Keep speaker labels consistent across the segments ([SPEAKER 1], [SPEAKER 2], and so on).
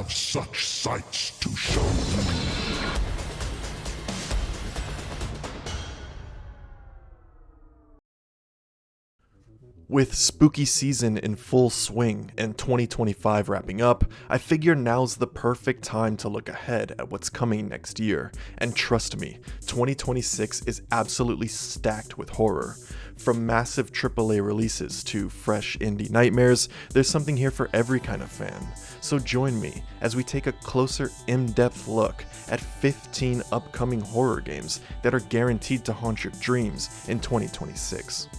[SPEAKER 1] have such sights to show you.
[SPEAKER 2] With spooky season in full swing and 2025 wrapping up, I figure now's the perfect time to look ahead at what's coming next year. And trust me, 2026 is absolutely stacked with horror. From massive AAA releases to fresh indie nightmares, there's something here for every kind of fan. So join me as we take a closer, in-depth look at 15 upcoming horror games that are guaranteed to haunt your dreams in 2026.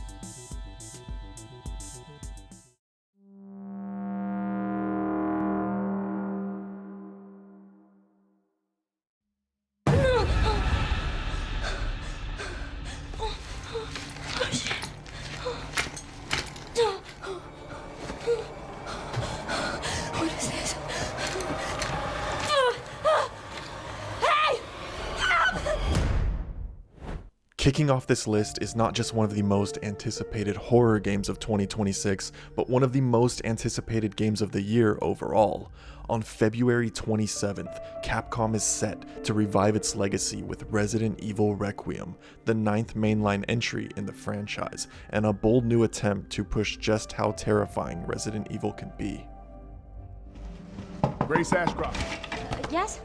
[SPEAKER 2] Kicking off this list is not just one of the most anticipated horror games of 2026, but one of the most anticipated games of the year overall. On February 27th, Capcom is set to revive its legacy with Resident Evil Requiem, the 9th mainline entry in the franchise, and a bold new attempt to push just how terrifying Resident Evil can be.
[SPEAKER 3] Grace Ashcroft.
[SPEAKER 4] Yes?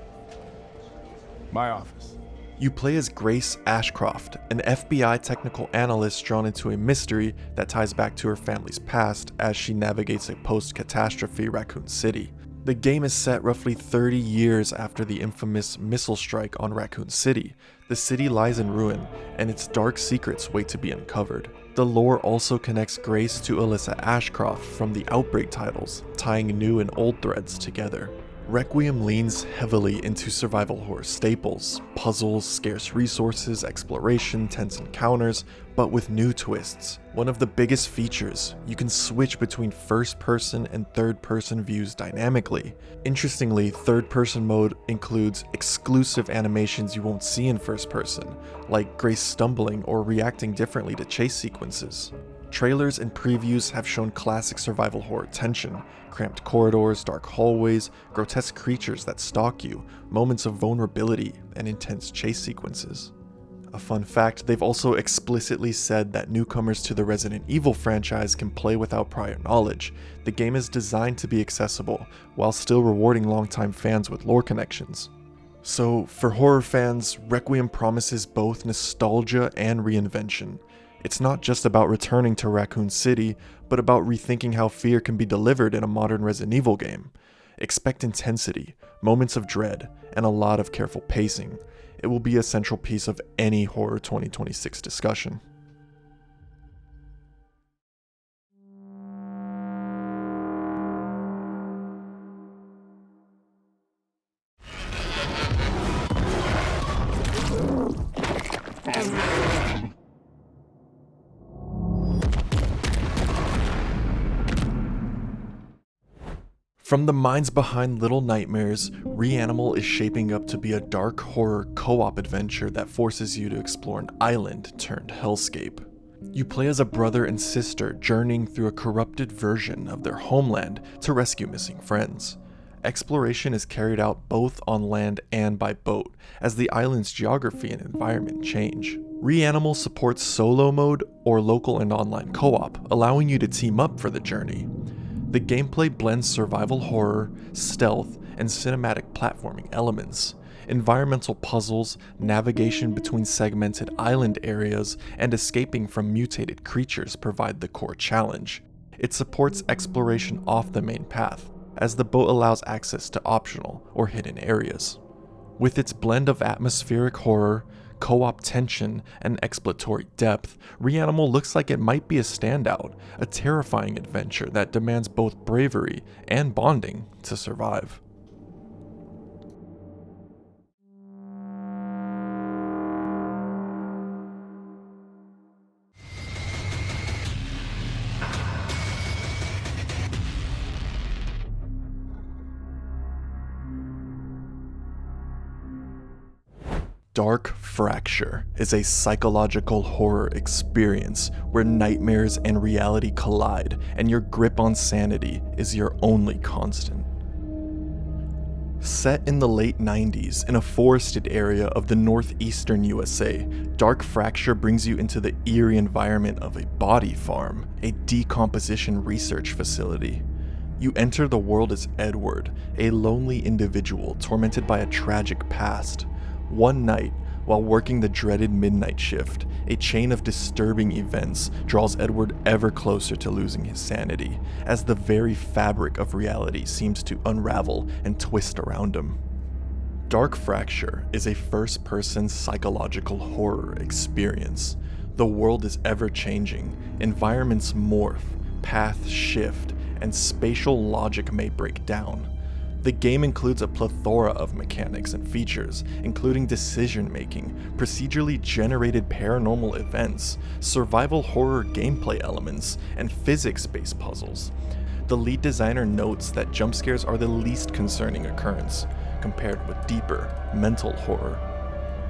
[SPEAKER 3] My office.
[SPEAKER 2] You play as Grace Ashcroft, an FBI technical analyst drawn into a mystery that ties back to her family's past as she navigates a post-catastrophe Raccoon City. The game is set roughly 30 years after the infamous missile strike on Raccoon City. The city lies in ruin, and its dark secrets wait to be uncovered. The lore also connects Grace to Alyssa Ashcroft from the Outbreak titles, tying new and old threads together. Requiem leans heavily into survival horror staples, puzzles, scarce resources, exploration, tense encounters, but with new twists. One of the biggest features, you can switch between first-person and third-person views dynamically. Interestingly, third-person mode includes exclusive animations you won't see in first-person, like Grace stumbling or reacting differently to chase sequences. Trailers and previews have shown classic survival horror tension, cramped corridors, dark hallways, grotesque creatures that stalk you, moments of vulnerability, and intense chase sequences. A fun fact, they've also explicitly said that newcomers to the Resident Evil franchise can play without prior knowledge. The game is designed to be accessible, while still rewarding longtime fans with lore connections. So, for horror fans, Requiem promises both nostalgia and reinvention. It's not just about returning to Raccoon City, but about rethinking how fear can be delivered in a modern Resident Evil game. Expect intensity, moments of dread, and a lot of careful pacing. It will be a central piece of any horror 2026 discussion. From the minds behind Little Nightmares, REANIMAL is shaping up to be a dark horror co-op adventure that forces you to explore an island turned hellscape. You play as a brother and sister journeying through a corrupted version of their homeland to rescue missing friends. Exploration is carried out both on land and by boat, as the island's geography and environment change. REANIMAL supports solo mode or local and online co-op, allowing you to team up for the journey. The gameplay blends survival horror, stealth, and cinematic platforming elements. Environmental puzzles, navigation between segmented island areas, and escaping from mutated creatures provide the core challenge. It supports exploration off the main path, as the boat allows access to optional or hidden areas. With its blend of atmospheric horror, co-op tension, and exploratory depth, REANIMAL looks like it might be a standout, a terrifying adventure that demands both bravery and bonding to survive. Dark Fracture is a psychological horror experience where nightmares and reality collide, and your grip on sanity is your only constant. Set in the late 90s in a forested area of the northeastern USA, Dark Fracture brings you into the eerie environment of a body farm, a decomposition research facility. You enter the world as Edward, a lonely individual tormented by a tragic past. One night, while working the dreaded midnight shift, a chain of disturbing events draws Edward ever closer to losing his sanity, as the very fabric of reality seems to unravel and twist around him. Dark Fracture is a first-person psychological horror experience. The world is ever-changing, environments morph, paths shift, and spatial logic may break down. The game includes a plethora of mechanics and features, including decision-making, procedurally generated paranormal events, survival horror gameplay elements, and physics-based puzzles. The lead designer notes that jump scares are the least concerning occurrence, compared with deeper, mental horror.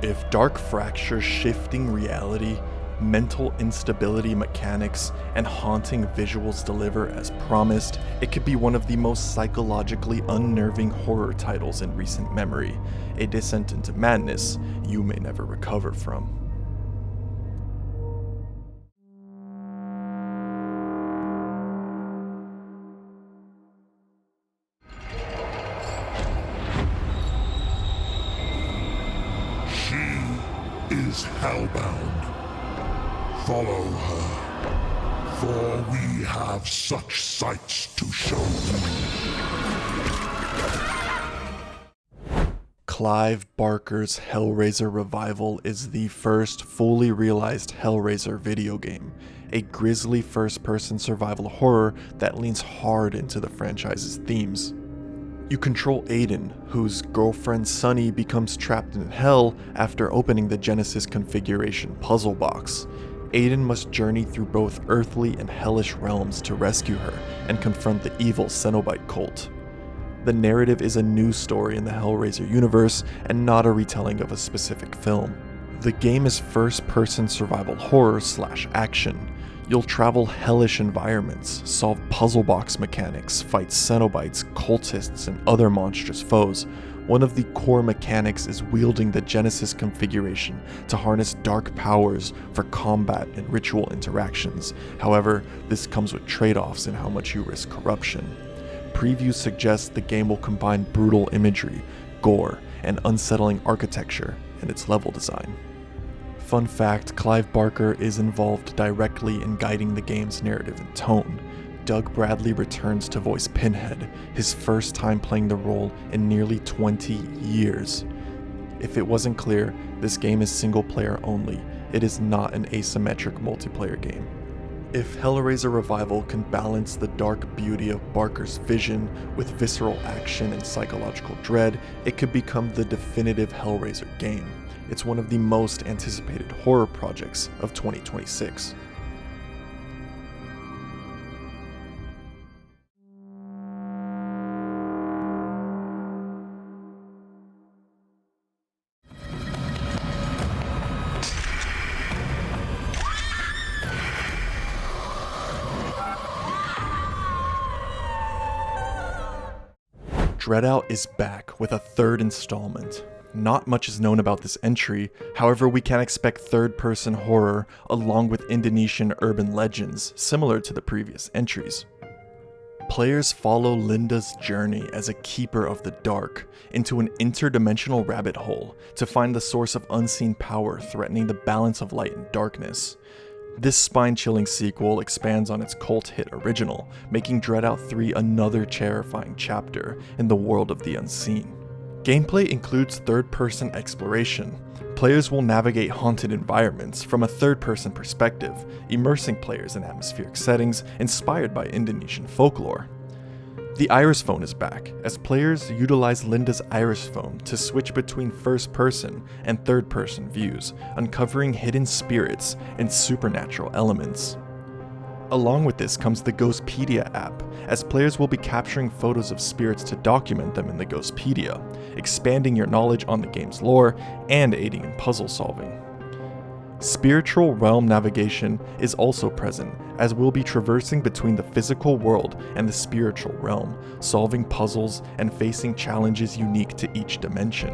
[SPEAKER 2] If Dark Fracture's shifting reality, mental instability mechanics, and haunting visuals deliver as promised, it could be one of the most psychologically unnerving horror titles in recent memory, a descent into madness you may never recover from.
[SPEAKER 1] She is hellbound. Follow her, for we have such sights to show you.
[SPEAKER 2] Clive Barker's Hellraiser revival is the first fully realized Hellraiser video game, a grisly first-person survival horror that leans hard into the franchise's themes. You control Aiden, whose girlfriend Sunny becomes trapped in hell after opening the Genesis configuration puzzle box. Aiden must journey through both earthly and hellish realms to rescue her and confront the evil Cenobite cult. The narrative is a new story in the Hellraiser universe and not a retelling of a specific film. The game is first-person survival horror/action. You'll travel hellish environments, solve puzzle box mechanics, fight Cenobites, cultists, and other monstrous foes. One of the core mechanics is wielding the Genesis configuration to harness dark powers for combat and ritual interactions. However, this comes with trade-offs in how much you risk corruption. Previews suggest the game will combine brutal imagery, gore, and unsettling architecture in its level design. Fun fact, Clive Barker is involved directly in guiding the game's narrative and tone. Doug Bradley returns to voice Pinhead, his first time playing the role in nearly 20 years. If it wasn't clear, this game is single player only. It is not an asymmetric multiplayer game. If Hellraiser Revival can balance the dark beauty of Barker's vision with visceral action and psychological dread, it could become the definitive Hellraiser game. It's one of the most anticipated horror projects of 2026. DreadOut is back with a third installment. Not much is known about this entry, however we can expect third-person horror along with Indonesian urban legends similar to the previous entries. Players follow Linda's journey as a keeper of the dark into an interdimensional rabbit hole to find the source of unseen power threatening the balance of light and darkness. This spine-chilling sequel expands on its cult hit original, making DreadOut 3 another terrifying chapter in the world of the unseen. Gameplay includes third-person exploration. Players will navigate haunted environments from a third-person perspective, immersing players in atmospheric settings inspired by Indonesian folklore. The Iris Phone is back, as players utilize Linda's Iris Phone to switch between first-person and third-person views, uncovering hidden spirits and supernatural elements. Along with this comes the Ghostpedia app, as players will be capturing photos of spirits to document them in the Ghostpedia, expanding your knowledge on the game's lore and aiding in puzzle solving. Spiritual realm navigation is also present, as we'll be traversing between the physical world and the spiritual realm, solving puzzles and facing challenges unique to each dimension.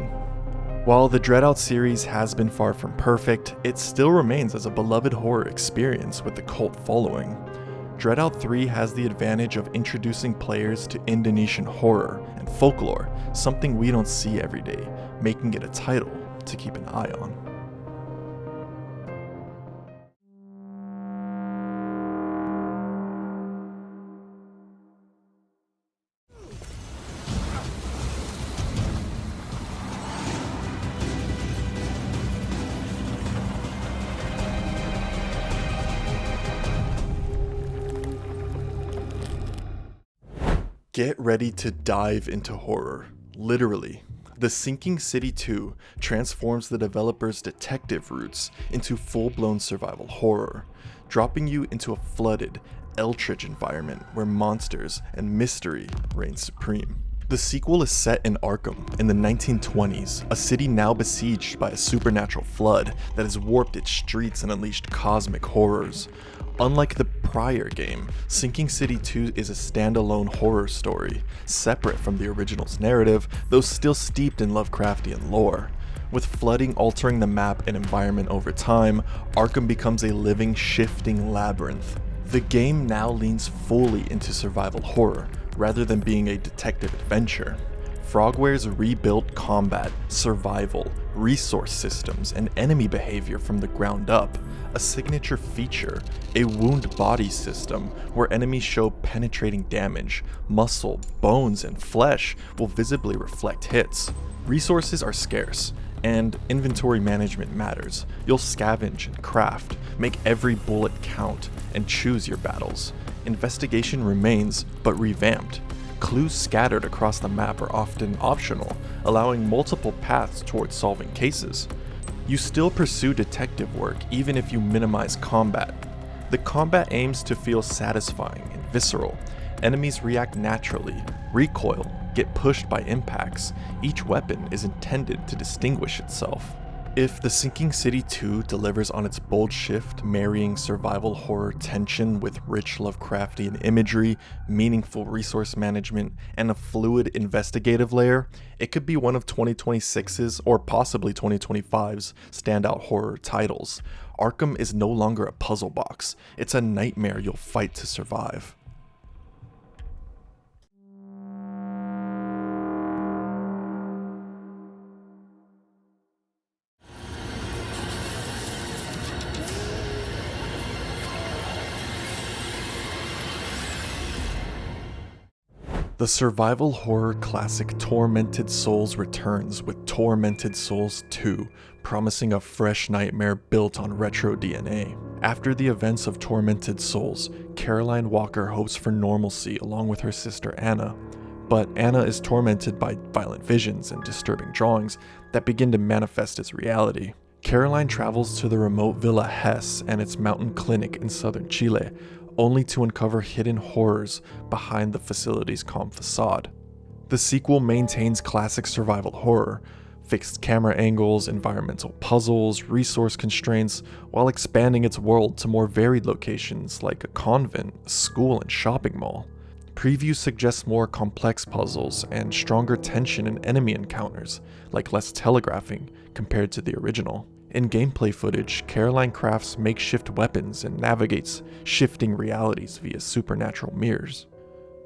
[SPEAKER 2] While the DreadOut series has been far from perfect, it still remains as a beloved horror experience with a cult following. DreadOut 3 has the advantage of introducing players to Indonesian horror and folklore, something we don't see every day, making it a title to keep an eye on. Get ready to dive into horror, literally. The Sinking City 2 transforms the developer's detective roots into full-blown survival horror, dropping you into a flooded, eldritch environment where monsters and mystery reign supreme. The sequel is set in Arkham in the 1920s, a city now besieged by a supernatural flood that has warped its streets and unleashed cosmic horrors. Unlike the prior game, Sinking City 2 is a standalone horror story, separate from the original's narrative, though still steeped in Lovecraftian lore. With flooding altering the map and environment over time, Arkham becomes a living, shifting labyrinth. The game now leans fully into survival horror, rather than being a detective adventure. Frogware's rebuilt combat, survival, resource systems, and enemy behavior from the ground up. A signature feature, a wound body system where enemies show penetrating damage, muscle, bones, and flesh will visibly reflect hits. Resources are scarce, and inventory management matters. You'll scavenge and craft, make every bullet count, and choose your battles. Investigation remains, but revamped. Clues scattered across the map are often optional, allowing multiple paths towards solving cases. You still pursue detective work even if you minimize combat. The combat aims to feel satisfying and visceral. Enemies react naturally, recoil, get pushed by impacts. Each weapon is intended to distinguish itself. If The Sinking City 2 delivers on its bold shift, marrying survival horror tension with rich Lovecraftian imagery, meaningful resource management, and a fluid investigative layer, it could be one of 2026's or possibly 2025's standout horror titles. Arkham is no longer a puzzle box, it's a nightmare you'll fight to survive. The survival horror classic Tormented Souls returns with Tormented Souls 2, promising a fresh nightmare built on retro DNA. After the events of Tormented Souls, Caroline Walker hopes for normalcy along with her sister Anna, but Anna is tormented by violent visions and disturbing drawings that begin to manifest as reality. Caroline travels to the remote Villa Hess and its mountain clinic in southern Chile, only to uncover hidden horrors behind the facility's calm facade. The sequel maintains classic survival horror, fixed camera angles, environmental puzzles, resource constraints, while expanding its world to more varied locations like a convent, a school, and shopping mall. Preview suggests more complex puzzles and stronger tension in enemy encounters, like less telegraphing compared to the original. In gameplay footage, Caroline crafts makeshift weapons and navigates shifting realities via supernatural mirrors.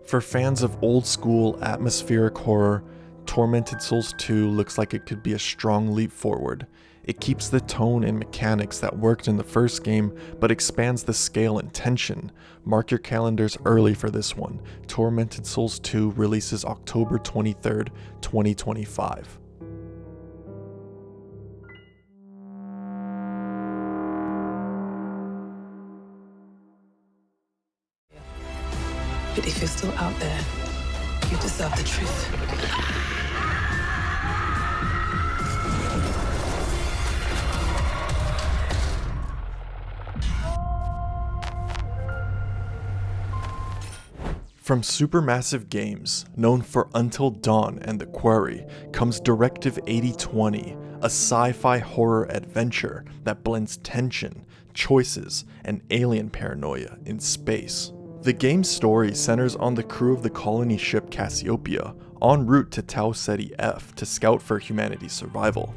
[SPEAKER 2] For fans of old-school atmospheric horror, Tormented Souls 2 looks like it could be a strong leap forward. It keeps the tone and mechanics that worked in the first game, but expands the scale and tension. Mark your calendars early for this one. Tormented Souls 2 releases October 23rd, 2025.
[SPEAKER 4] But if you're still out there, you deserve the truth.
[SPEAKER 2] From Supermassive Games, known for Until Dawn and The Quarry, comes Directive 8020, a sci-fi horror adventure that blends tension, choices, and alien paranoia in space. The game's story centers on the crew of the colony ship Cassiopeia, en route to Tau Ceti F to scout for humanity's survival.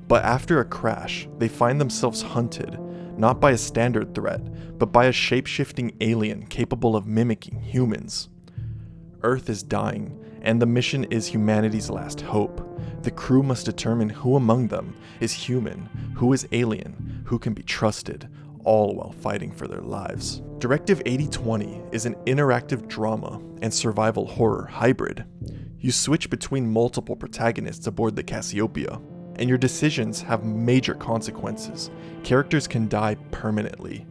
[SPEAKER 2] But after a crash, they find themselves hunted, not by a standard threat, but by a shape-shifting alien capable of mimicking humans. Earth is dying, and the mission is humanity's last hope. The crew must determine who among them is human, who is alien, who can be trusted, all while fighting for their lives. Directive 8020 is an interactive drama and survival horror hybrid. You switch between multiple protagonists aboard the Cassiopeia, and your decisions have major consequences. Characters can die permanently.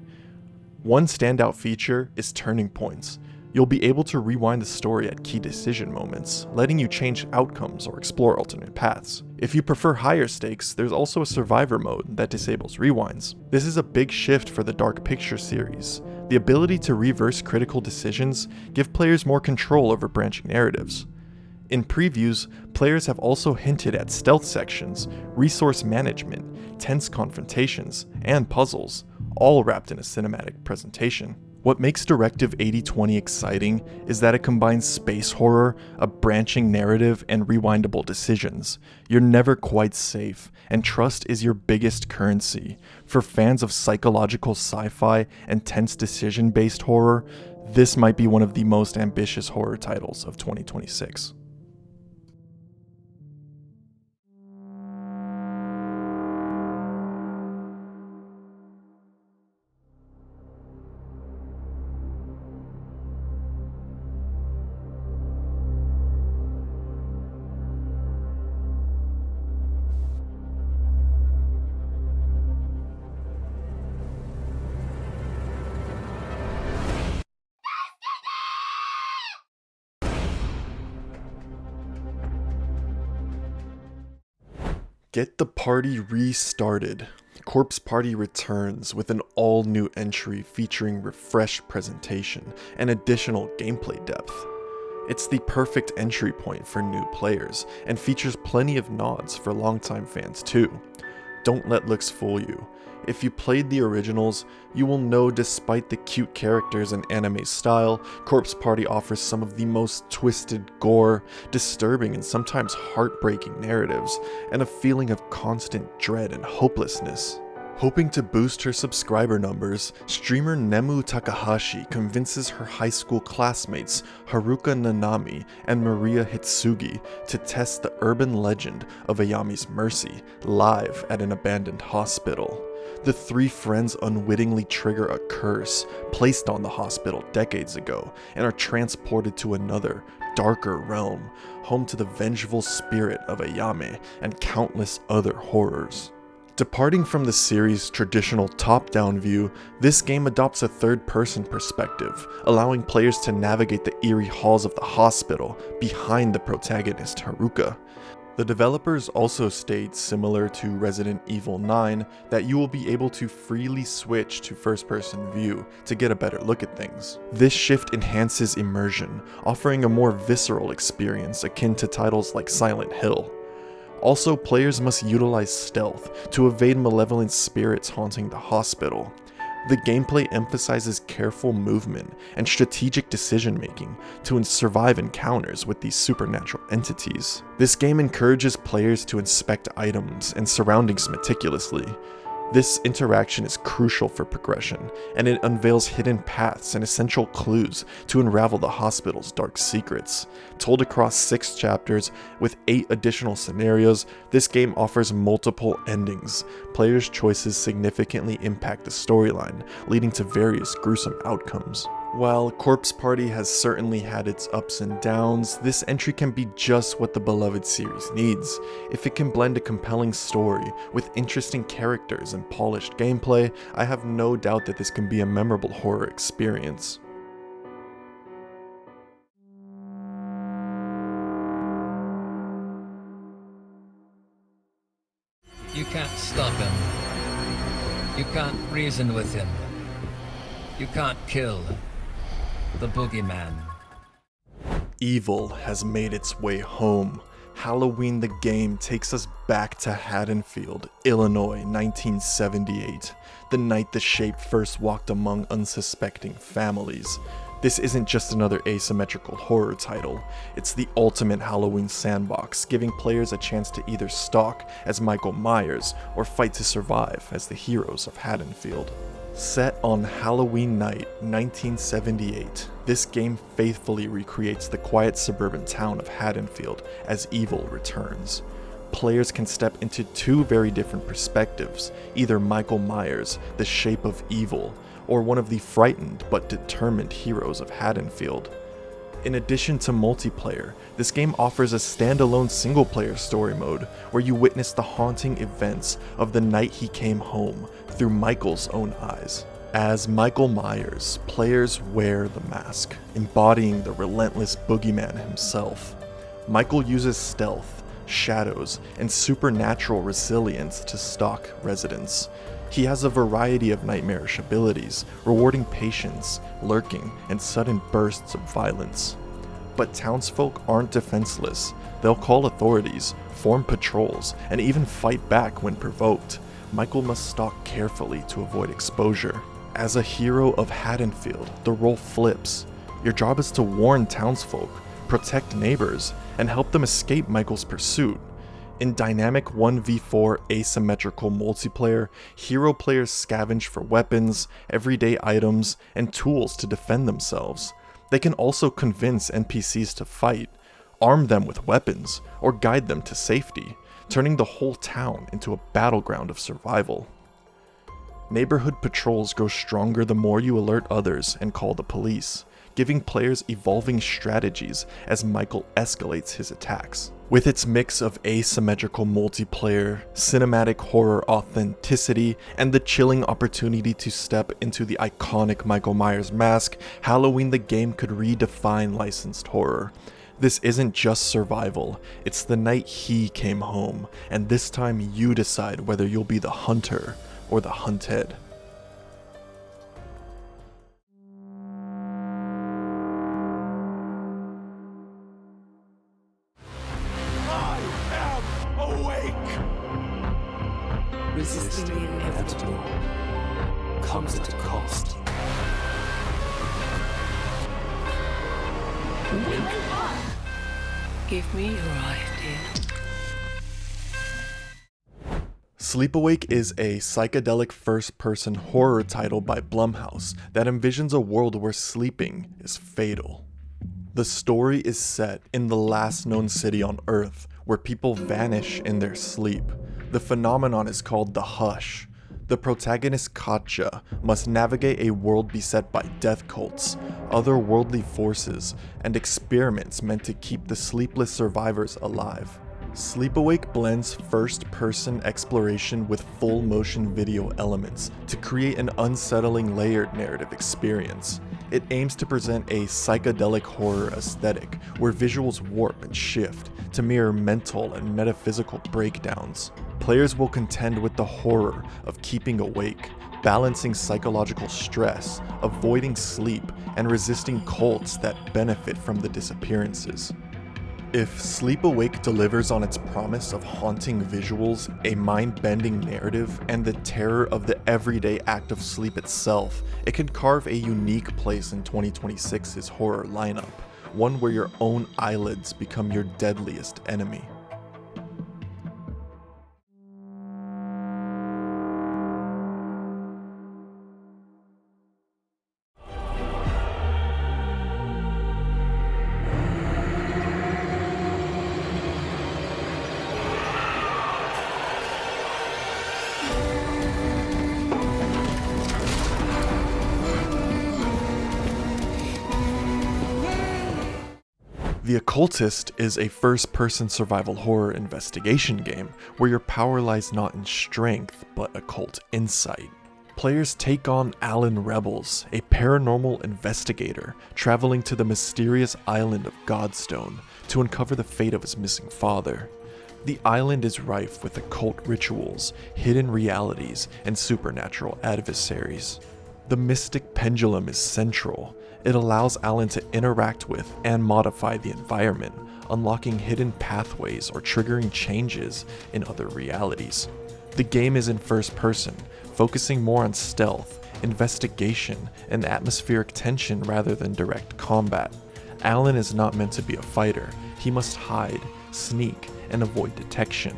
[SPEAKER 2] One standout feature is turning points. You'll be able to rewind the story at key decision moments, letting you change outcomes or explore alternate paths. If you prefer higher stakes, there's also a survivor mode that disables rewinds. This is a big shift for the Dark Picture series. The ability to reverse critical decisions give players more control over branching narratives. In previews, players have also hinted at stealth sections, resource management, tense confrontations, and puzzles, all wrapped in a cinematic presentation. What makes Directive 8020 exciting is that it combines space horror, a branching narrative, and rewindable decisions. You're never quite safe, and trust is your biggest currency. For fans of psychological sci-fi and tense decision-based horror, this might be one of the most ambitious horror titles of 2026. Get the party restarted. Corpse Party returns with an all-new entry featuring refreshed presentation and additional gameplay depth. It's the perfect entry point for new players, and features plenty of nods for longtime fans too. Don't let looks fool you. If you played the originals, you will know despite the cute characters and anime style, Corpse Party offers some of the most twisted gore, disturbing and sometimes heartbreaking narratives, and a feeling of constant dread and hopelessness. Hoping to boost her subscriber numbers, streamer Nemu Takahashi convinces her high school classmates Haruka Nanami and Maria Hitsugi to test the urban legend of Ayami's mercy live at an abandoned hospital. The three friends unwittingly trigger a curse placed on the hospital decades ago and are transported to another, darker realm, home to the vengeful spirit of Ayame and countless other horrors. Departing from the series' traditional top-down view, this game adopts a third-person perspective, allowing players to navigate the eerie halls of the hospital behind the protagonist Haruka. The developers also state, similar to Resident Evil 9, that you will be able to freely switch to first-person view to get a better look at things. This shift enhances immersion, offering a more visceral experience akin to titles like Silent Hill. Also, players must utilize stealth to evade malevolent spirits haunting the hospital. The gameplay emphasizes careful movement and strategic decision-making to survive encounters with these supernatural entities. This game encourages players to inspect items and surroundings meticulously. This interaction is crucial for progression, and it unveils hidden paths and essential clues to unravel the hospital's dark secrets. Told across 6 chapters with 8 additional scenarios, this game offers multiple endings. Players' choices significantly impact the storyline, leading to various gruesome outcomes. While Corpse Party has certainly had its ups and downs, this entry can be just what the beloved series needs. If it can blend a compelling story with interesting characters and polished gameplay, I have no doubt that this can be a memorable horror experience.
[SPEAKER 5] You can't stop him. You can't reason with him. You can't kill the boogeyman.
[SPEAKER 2] Evil has made its way home. Halloween the game takes us back to Haddonfield, Illinois, 1978, the night the Shape first walked among unsuspecting families. This isn't just another asymmetrical horror title, it's the ultimate Halloween sandbox, giving players a chance to either stalk as Michael Myers or fight to survive as the heroes of Haddonfield. Set on Halloween night 1978, this game faithfully recreates the quiet suburban town of Haddonfield as evil returns. Players can step into two very different perspectives, either Michael Myers, the Shape of Evil, or one of the frightened but determined heroes of Haddonfield. In addition to multiplayer, this game offers a standalone single-player story mode where you witness the haunting events of the night he came home through Michael's own eyes. As Michael Myers, players wear the mask, embodying the relentless boogeyman himself. Michael uses stealth, shadows, and supernatural resilience to stalk residents. He has a variety of nightmarish abilities, rewarding patience, lurking, and sudden bursts of violence. But townsfolk aren't defenseless. They'll call authorities, form patrols, and even fight back when provoked. Michael must stalk carefully to avoid exposure. As a hero of Haddonfield, the role flips. Your job is to warn townsfolk, protect neighbors, and help them escape Michael's pursuit. In dynamic 1v4 asymmetrical multiplayer, hero players scavenge for weapons, everyday items, and tools to defend themselves. They can also convince NPCs to fight, arm them with weapons, or guide them to safety, turning the whole town into a battleground of survival. Neighborhood patrols grow stronger the more you alert others and call the police, giving players evolving strategies as Michael escalates his attacks. With its mix of asymmetrical multiplayer, cinematic horror authenticity, and the chilling opportunity to step into the iconic Michael Myers mask, Halloween the game could redefine licensed horror. This isn't just survival, it's the night he came home, and this time you decide whether you'll be the hunter or the hunted.
[SPEAKER 4] Resisting the inevitable comes at a cost. Give me your idea.
[SPEAKER 2] Sleepawake is a psychedelic first-person horror title by Blumhouse that envisions a world where sleeping is fatal. The story is set in the last known city on Earth, where people vanish in their sleep. The phenomenon is called the Hush. The protagonist Katja must navigate a world beset by death cults, otherworldly forces, and experiments meant to keep the sleepless survivors alive. Sleepawake blends first-person exploration with full-motion video elements to create an unsettling layered narrative experience. It aims to present a psychedelic horror aesthetic where visuals warp and shift to mirror mental and metaphysical breakdowns. Players will contend with the horror of keeping awake, balancing psychological stress, avoiding sleep, and resisting cults that benefit from the disappearances. If Sleepawake delivers on its promise of haunting visuals, a mind-bending narrative, and the terror of the everyday act of sleep itself, it can carve a unique place in 2026's horror lineup, one where your own eyelids become your deadliest enemy. The Occultist is a first-person survival horror investigation game where your power lies not in strength, but occult insight. Players take on Alan Rebels, a paranormal investigator traveling to the mysterious island of Godstone to uncover the fate of his missing father. The island is rife with occult rituals, hidden realities, and supernatural adversaries. The mystic pendulum is central, It allows Alan to interact with and modify the environment, unlocking hidden pathways or triggering changes in other realities. The game is in first person, focusing more on stealth, investigation, and atmospheric tension rather than direct combat. Alan is not meant to be a fighter. He must hide, sneak, and avoid detection.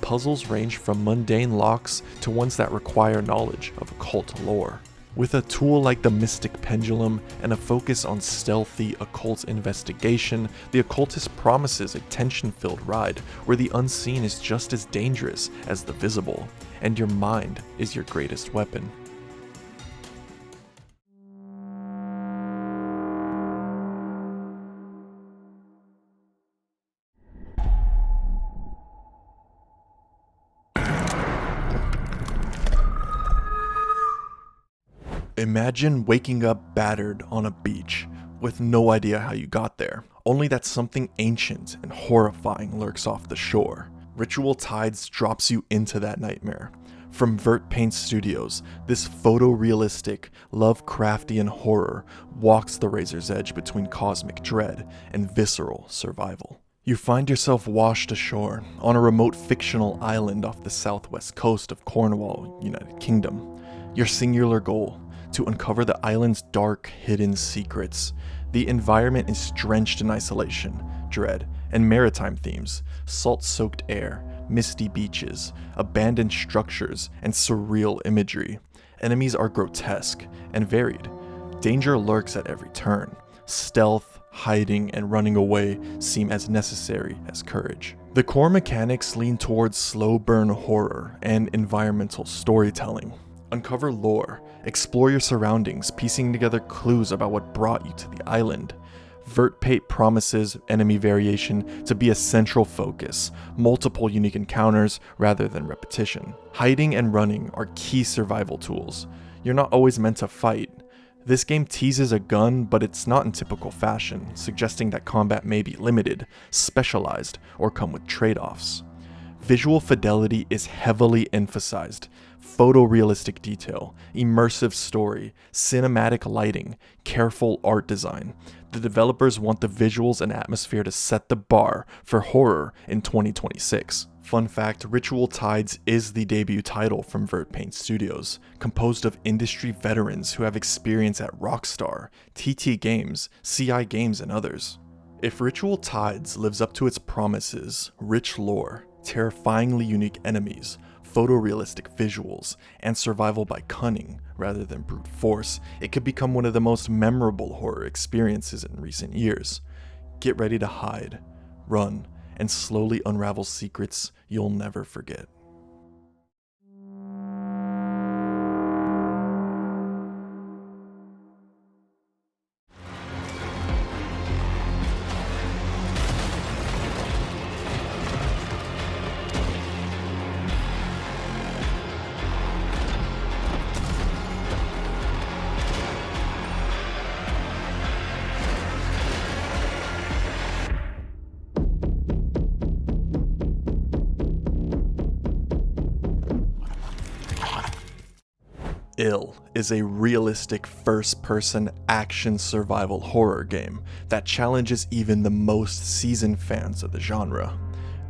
[SPEAKER 2] Puzzles range from mundane locks to ones that require knowledge of occult lore. With a tool like the Mystic Pendulum and a focus on stealthy occult investigation, the Occultist promises a tension-filled ride where the unseen is just as dangerous as the visible, and your mind is your greatest weapon. Imagine waking up battered on a beach, with no idea how you got there, only that something ancient and horrifying lurks off the shore. Ritual Tides drops you into that nightmare. From Vert Paint Studios, this photorealistic, Lovecraftian horror walks the razor's edge between cosmic dread and visceral survival. You find yourself washed ashore on a remote fictional island off the southwest coast of Cornwall, United Kingdom. Your singular goal: to uncover the island's dark, hidden secrets. The environment is drenched in isolation, dread, and maritime themes, salt-soaked air, misty beaches, abandoned structures, and surreal imagery. Enemies are grotesque and varied. Danger lurks at every turn. Stealth, hiding, and running away seem as necessary as courage. The core mechanics lean towards slow burn horror and environmental storytelling. Uncover lore, explore your surroundings, piecing together clues about what brought you to the island. Vertpaint promises enemy variation to be a central focus, multiple unique encounters rather than repetition. Hiding and running are key survival tools. You're not always meant to fight. This game teases a gun, but it's not in typical fashion, suggesting that combat may be limited, specialized, or come with trade-offs. Visual fidelity is heavily emphasized. Photorealistic detail, immersive story, cinematic lighting, careful art design. The developers want the visuals and atmosphere to set the bar for horror in 2026. Fun fact, Ritual Tides is the debut title from Vert Paint Studios, composed of industry veterans who have experience at Rockstar, TT Games, CI Games, and others. If Ritual Tides lives up to its promises, rich lore, terrifyingly unique enemies, photorealistic visuals, and survival by cunning rather than brute force, it could become one of the most memorable horror experiences in recent years. Get ready to hide, run, and slowly unravel secrets you'll never forget. Ill is a realistic first-person action survival horror game that challenges even the most seasoned fans of the genre.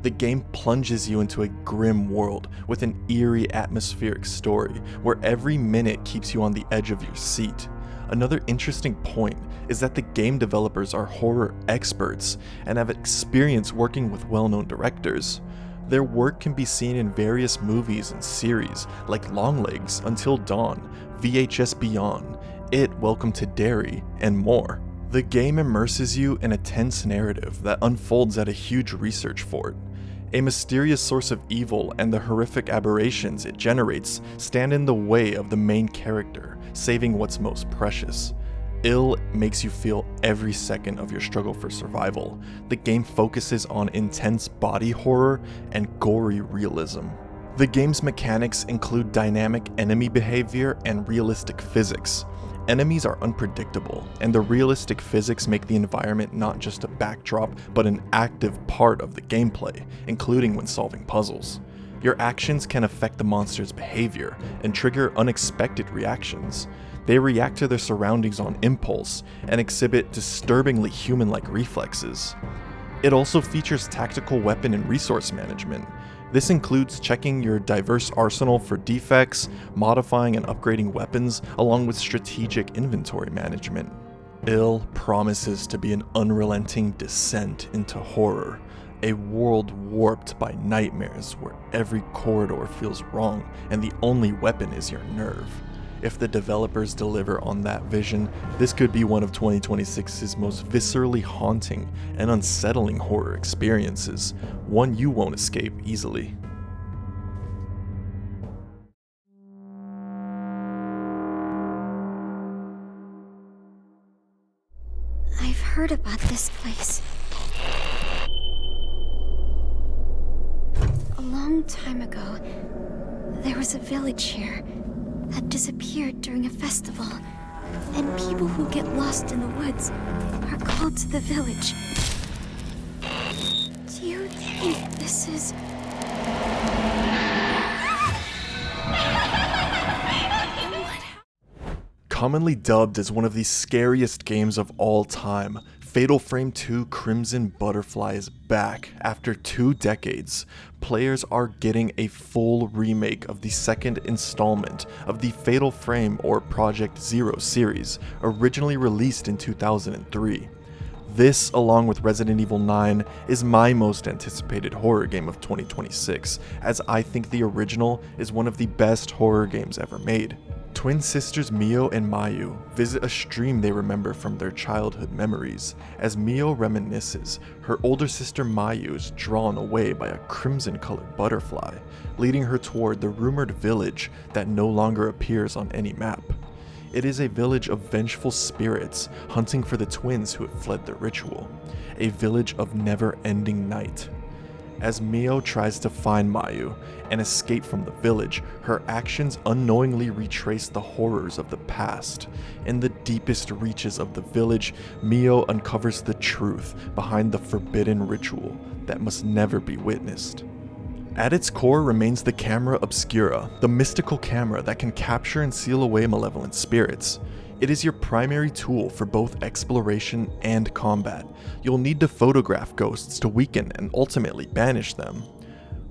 [SPEAKER 2] The game plunges you into a grim world with an eerie atmospheric story where every minute keeps you on the edge of your seat. Another interesting point is that the game developers are horror experts and have experience working with well-known directors. Their work can be seen in various movies and series like Longlegs, Until Dawn, VHS Beyond, It, Welcome to Derry, and more. The game immerses you in a tense narrative that unfolds at a huge research fort. A mysterious source of evil and the horrific aberrations it generates stand in the way of the main character, saving what's most precious. Ill makes you feel every second of your struggle for survival. The game focuses on intense body horror and gory realism. The game's mechanics include dynamic enemy behavior and realistic physics. Enemies are unpredictable, and the realistic physics make the environment not just a backdrop, but an active part of the gameplay, including when solving puzzles. Your actions can affect the monster's behavior and trigger unexpected reactions. They react to their surroundings on impulse and exhibit disturbingly human-like reflexes. It also features tactical weapon and resource management. This includes checking your diverse arsenal for defects, modifying and upgrading weapons, along with strategic inventory management. Ill promises to be an unrelenting descent into horror, a world warped by nightmares where every corridor feels wrong and the only weapon is your nerve. If the developers deliver on that vision, this could be one of 2026's most viscerally haunting and unsettling horror experiences, one you won't escape easily.
[SPEAKER 6] I've heard about this place. A long time ago, there was a village here that disappeared during a festival, and people who get lost in the woods are called to the village. Do you think this is...
[SPEAKER 2] Commonly dubbed as one of the scariest games of all time, Fatal Frame 2 Crimson Butterfly is back after 2 decades. Players are getting a full remake of the second installment of the Fatal Frame or Project Zero series, originally released in 2003. This, along with Resident Evil 9, is my most anticipated horror game of 2026, as I think the original is one of the best horror games ever made. Twin sisters Mio and Mayu visit a stream they remember from their childhood memories. As Mio reminisces, her older sister Mayu is drawn away by a crimson-colored butterfly, leading her toward the rumored village that no longer appears on any map. It is a village of vengeful spirits hunting for the twins who have fled the ritual, a village of never-ending night. As Mio tries to find Mayu and escape from the village, her actions unknowingly retrace the horrors of the past. In the deepest reaches of the village, Mio uncovers the truth behind the forbidden ritual that must never be witnessed. At its core remains the camera obscura, the mystical camera that can capture and seal away malevolent spirits. It is your primary tool for both exploration and combat. You'll need to photograph ghosts to weaken and ultimately banish them.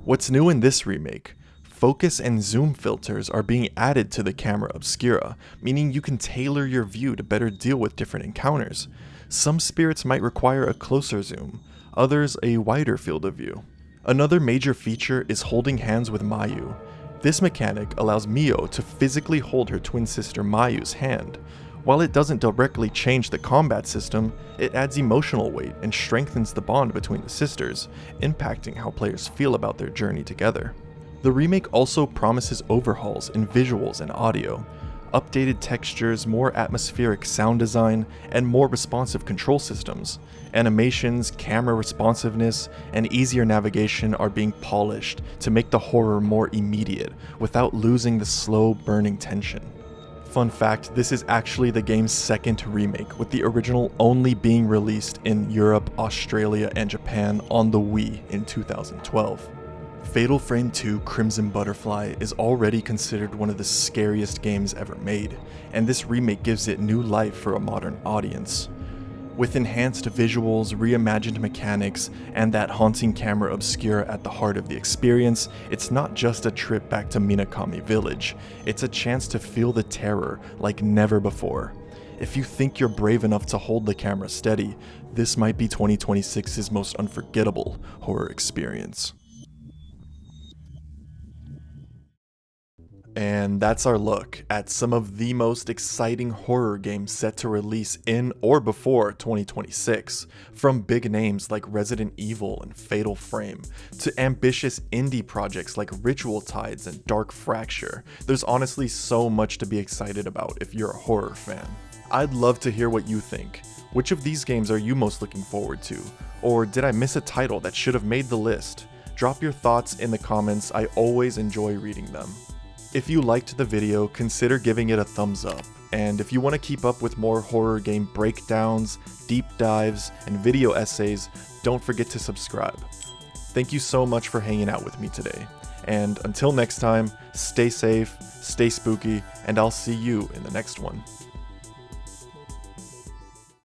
[SPEAKER 2] What's new in this remake? Focus and zoom filters are being added to the camera obscura, meaning you can tailor your view to better deal with different encounters. Some spirits might require a closer zoom, others a wider field of view. Another major feature is holding hands with Mayu. This mechanic allows Mio to physically hold her twin sister Mayu's hand. While it doesn't directly change the combat system, it adds emotional weight and strengthens the bond between the sisters, impacting how players feel about their journey together. The remake also promises overhauls in visuals and audio, updated textures, more atmospheric sound design, and more responsive control systems. Animations, camera responsiveness, and easier navigation are being polished to make the horror more immediate without losing the slow burning tension. Fun fact, this is actually the game's second remake, with the original only being released in Europe, Australia, and Japan on the Wii in 2012. Fatal Frame 2 Crimson Butterfly is already considered one of the scariest games ever made, and this remake gives it new life for a modern audience. With enhanced visuals, reimagined mechanics, and that haunting camera obscura at the heart of the experience, it's not just a trip back to Minakami Village, it's a chance to feel the terror like never before. If you think you're brave enough to hold the camera steady, this might be 2026's most unforgettable horror experience. And that's our look at some of the most exciting horror games set to release in or before 2026, from big names like Resident Evil and Fatal Frame, to ambitious indie projects like Ritual Tides and Dark Fracture. There's honestly so much to be excited about if you're a horror fan. I'd love to hear what you think. Which of these games are you most looking forward to? Or did I miss a title that should have made the list? Drop your thoughts in the comments, I always enjoy reading them. If you liked the video, consider giving it a thumbs up, and if you want to keep up with more horror game breakdowns, deep dives, and video essays, don't forget to subscribe. Thank you so much for hanging out with me today, And until next time, stay safe, stay spooky, and I'll see you in the next one.